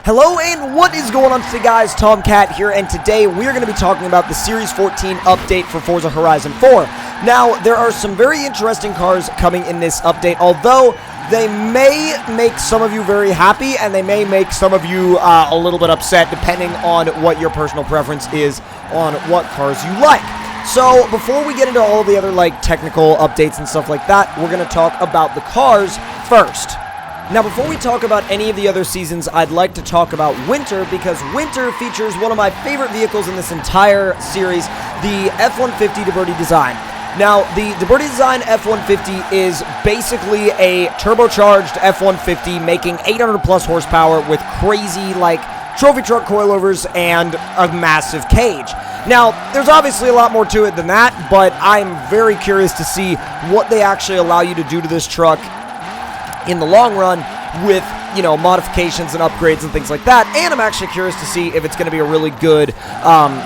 Hello and what is going on today, guys? Tomcat here, and today we are going to be talking about the Series 14 update for Forza Horizon 4. Now, there are some very interesting cars coming in this update, although they may make some of you very happy and they may make some of you a little bit upset, depending on what your personal preference is on what cars you like. So, before we get into all the other technical updates and stuff like that, we're going to talk about the cars first. Now, before we talk about any of the other seasons, I'd like to talk about Winter, because Winter features one of my favorite vehicles in this entire series, the F-150 Liberty design. Now, the Liberty design F-150 is basically a turbocharged F-150 making 800 plus horsepower with crazy, trophy truck coilovers and a massive cage. Now, there's obviously a lot more to it than that, but I'm very curious to see what they actually allow you to do to this truck in the long run with, modifications and upgrades and things like that. And I'm actually curious to see if it's going to be a really good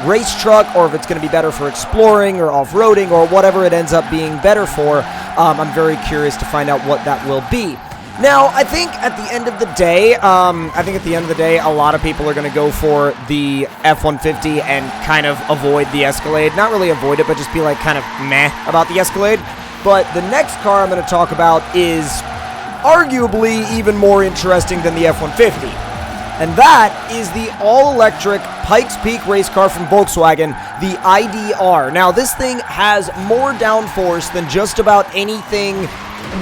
race truck, or if it's going to be better for exploring or off-roading or whatever it ends up being better for. I'm very curious to find out what that will be. Now, I think at the end of the day, a lot of people are going to go for the F-150 and kind of avoid the Escalade. Not really avoid it, but just be kind of meh about the Escalade. But the next car I'm going to talk about is arguably even more interesting than the F-150. And that is the all-electric Pikes Peak race car from Volkswagen, the IDR. Now, this thing has more downforce than just about anything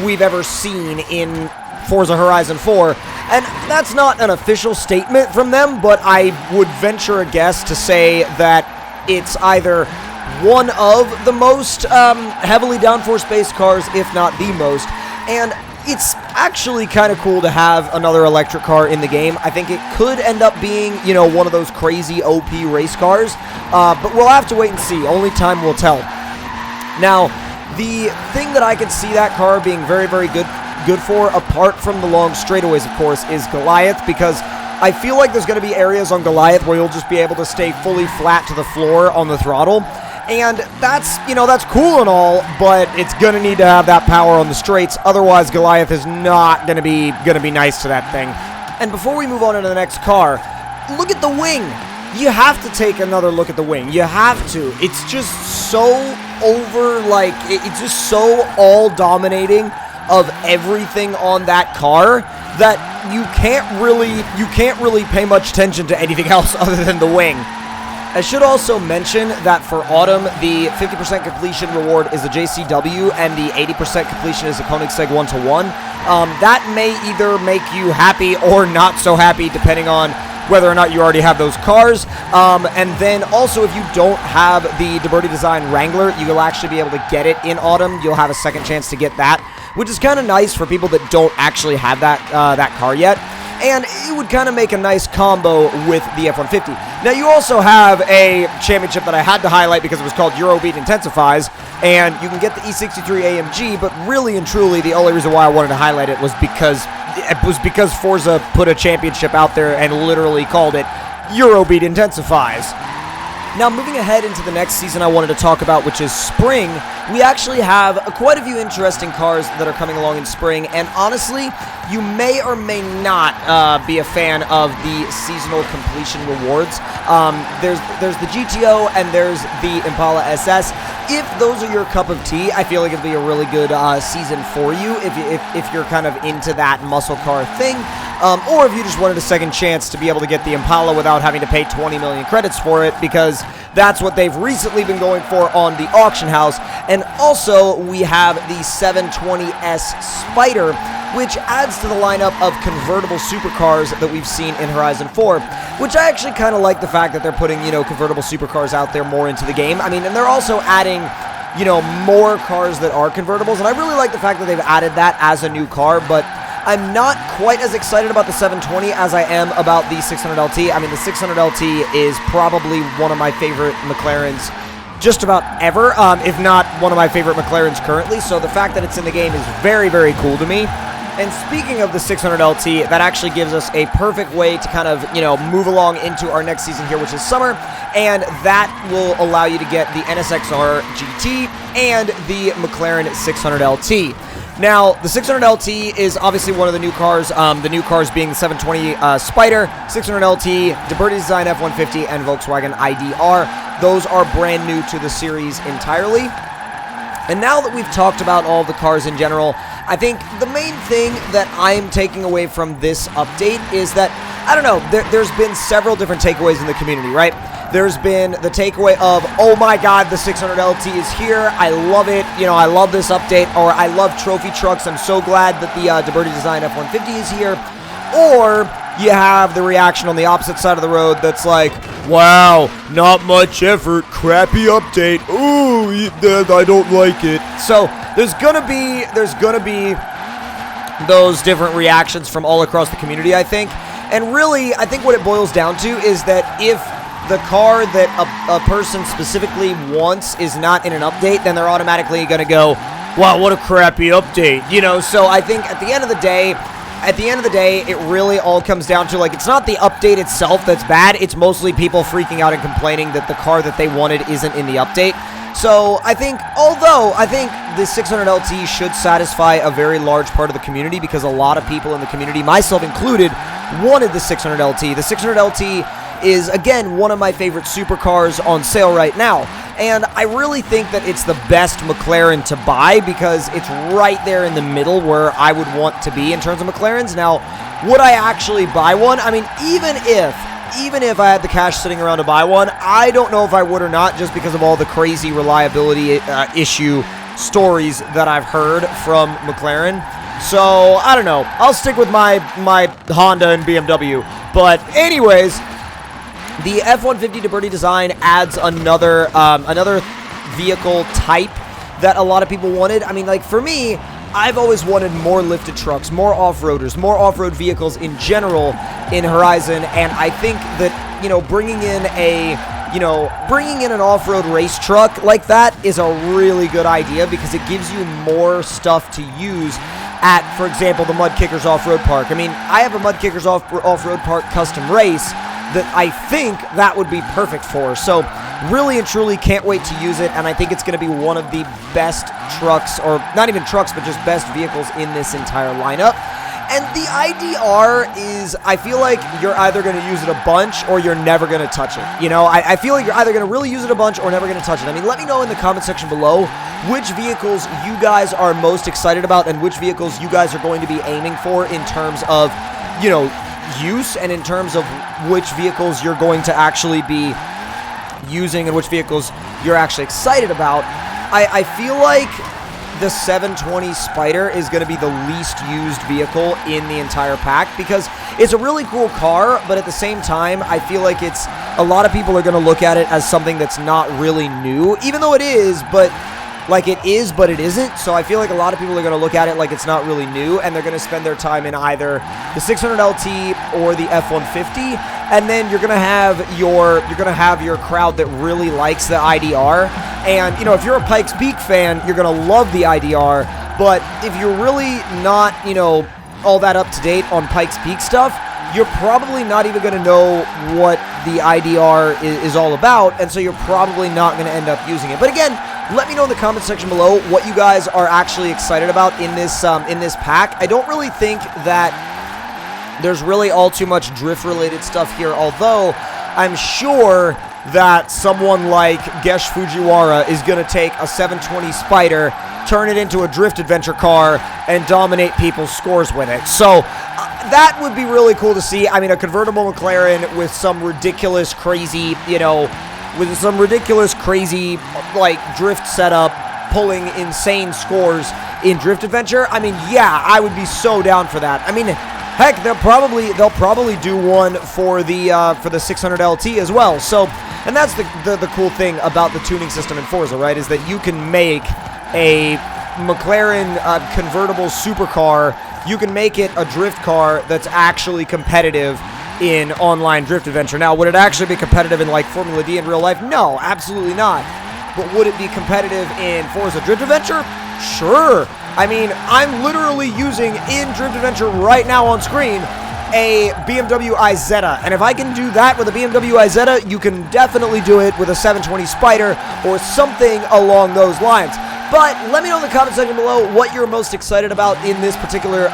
we've ever seen in Forza Horizon 4. And that's not an official statement from them, but I would venture a guess to say that it's either one of the most heavily downforce-based cars, if not the most. And it's actually kind of cool to have another electric car in the game. I think it could end up being, one of those crazy OP race cars, but we'll have to wait and see. Only time will tell. Now, the thing that I could see that car being very, very good for, apart from the long straightaways, of course, is Goliath, because I feel like there's going to be areas on Goliath where you'll just be able to stay fully flat to the floor on the throttle. And that's cool and all, but it's going to need to have that power on the straights. Otherwise, Goliath is not going to be nice to that thing. And before we move on to the next car, look at the wing. You have to take another look at the wing. You have to. It's just so it's just so all-dominating of everything on that car that you can't really pay much attention to anything else other than the wing. I should also mention that for Autumn, the 50% completion reward is a JCW, and the 80% completion is a Koenigsegg 1-to-1. That may either make you happy or not so happy, depending on whether or not you already have those cars. And then also, if you don't have the Liberty Design Wrangler, you will actually be able to get it in Autumn. You'll have a second chance to get that, which is kind of nice for people that don't actually have that car yet. And it would kind of make a nice combo with the F-150. Now, you also have a championship that I had to highlight because it was called Eurobeat Intensifies, and you can get the E63 AMG, but really and truly, the only reason why I wanted to highlight it was because Forza put a championship out there and literally called it Eurobeat Intensifies. Now, moving ahead into the next season I wanted to talk about, which is Spring, we actually have quite a few interesting cars that are coming along in Spring, and honestly, you may or may not be a fan of the seasonal completion rewards. There's the GTO and there's the Impala SS. If those are your cup of tea, I feel like it'd be a really good season for you if you're kind of into that muscle car thing. Or if you just wanted a second chance to be able to get the Impala without having to pay 20 million credits for it, because that's what they've recently been going for on the auction house. And also, we have the 720S Spider, which adds to the lineup of convertible supercars that we've seen in Horizon 4, which I actually kind of like the fact that they're putting, convertible supercars out there more into the game. I mean, and they're also adding, more cars that are convertibles, and I really like the fact that they've added that as a new car, but I'm not quite as excited about the 720 as I am about the 600LT. I mean, the 600LT is probably one of my favorite McLarens just about ever, if not one of my favorite McLarens currently, so the fact that it's in the game is very, very cool to me. And speaking of the 600LT, that actually gives us a perfect way to kind of, move along into our next season here, which is summer, and that will allow you to get the NSXR GT and the McLaren 600LT. Now, the 600 LT is obviously one of the new cars, the new cars being the 720 Spider, 600 LT, Deberti Design F-150, and Volkswagen IDR. Those are brand new to the series entirely. And now that we've talked about all the cars in general, I think the main thing that I'm taking away from this update is that, I don't know, there's been several different takeaways in the community, right? There's been the takeaway of, oh my god, the 600 LT is here, I love it, you know, I love this update, or I love trophy trucks, I'm so glad that the Deberti Design F-150 is here, or you have the reaction on the opposite side of the road that's like, wow, not much effort, crappy update, ooh, I don't like it. So there's gonna be those different reactions from all across the community, I think, and really, I think what it boils down to is that if the car that a person specifically wants is not in an update, then they're automatically going to go, wow, what a crappy update, you know? So I think at the end of the day, it really all comes down to, like, it's not the update itself that's bad, it's mostly people freaking out and complaining that the car that they wanted isn't in the update. So I think, although I think the 600 LT should satisfy a very large part of the community, because a lot of people in the community, myself included, wanted the 600 LT. The 600 LT is, again, one of my favorite supercars on sale right now. And I really think that it's the best McLaren to buy because it's right there in the middle where I would want to be in terms of McLarens. Now, would I actually buy one? I mean, even if I had the cash sitting around to buy one, I don't know if I would or not, just because of all the crazy reliability issue stories that I've heard from McLaren. So, I don't know. I'll stick with my Honda and BMW. But anyways, the F-150 Deberti Design adds another vehicle type that a lot of people wanted. I mean, like, for me, I've always wanted more lifted trucks, more off-roaders, more off-road vehicles in general in Horizon, and I think that, you know, bringing in an off-road race truck like that is a really good idea because it gives you more stuff to use at, for example, the Mud Kickers Off-Road Park. I mean, I have a Mud Kickers Off-Road Park custom race that I think that would be perfect for. So really and truly can't wait to use it, and I think it's going to be one of the best trucks, or not even trucks, but just best vehicles in this entire lineup. And the IDR is, I feel like you're either going to use it a bunch or you're never going to touch it. You know, I feel like you're either going to really use it a bunch or never going to touch it. I mean, let me know in the comment section below which vehicles you guys are most excited about and which vehicles you guys are going to be aiming for in terms of, you know, use, and in terms of which vehicles you're going to actually be using and which vehicles you're actually excited about. I feel like the 720 Spider is going to be the least used vehicle in the entire pack because it's a really cool car, but at the same time, I feel like it's, a lot of people are going to look at it as something that's not really new, even though it is, but like it is, but it isn't. So I feel like a lot of people are going to look at it like it's not really new, and they're going to spend their time in either the 600 LT or the F-150, and then you're going to have your crowd that really likes the IDR. And you know, if you're a Pikes Peak fan, you're going to love the IDR. But if you're really not, you know, all that up to date on Pikes Peak stuff, you're probably not even going to know what the IDR is all about, and so you're probably not going to end up using it. But again, let me know in the comment section below what you guys are actually excited about in this pack. I don't really think that there's really all too much drift-related stuff here, although I'm sure that someone like Gesh Fujiwara is going to take a 720 Spider, turn it into a drift adventure car, and dominate people's scores with it. So that would be really cool to see. I mean, a convertible McLaren with some ridiculous, crazy, you know, with some ridiculous, crazy, like, drift setup, pulling insane scores in Drift Adventure. I mean, yeah, I would be so down for that. I mean, heck, they'll probably do one for the 600 LT as well. So, and that's the cool thing about the tuning system in Forza, right? Is that you can make a McLaren convertible supercar. You can make it a drift car that's actually competitive in online Drift Adventure. Now, would it actually be competitive in, like, Formula D in real life? No, absolutely not. But would it be competitive in Forza Drift Adventure? Sure. I mean, I'm literally using in Drift Adventure right now on screen a BMW Isetta, and if I can do that with a BMW Isetta, you can definitely do it with a 720 Spider or something along those lines. But let me know in the comment section below what you're most excited about in this particular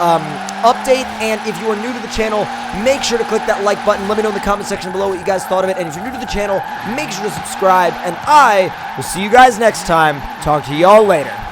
update. And if you are new to the channel, make sure to click that like button. Let me know in the comment section below what you guys thought of it. And if you're new to the channel, make sure to subscribe. And I will see you guys next time. Talk to y'all later.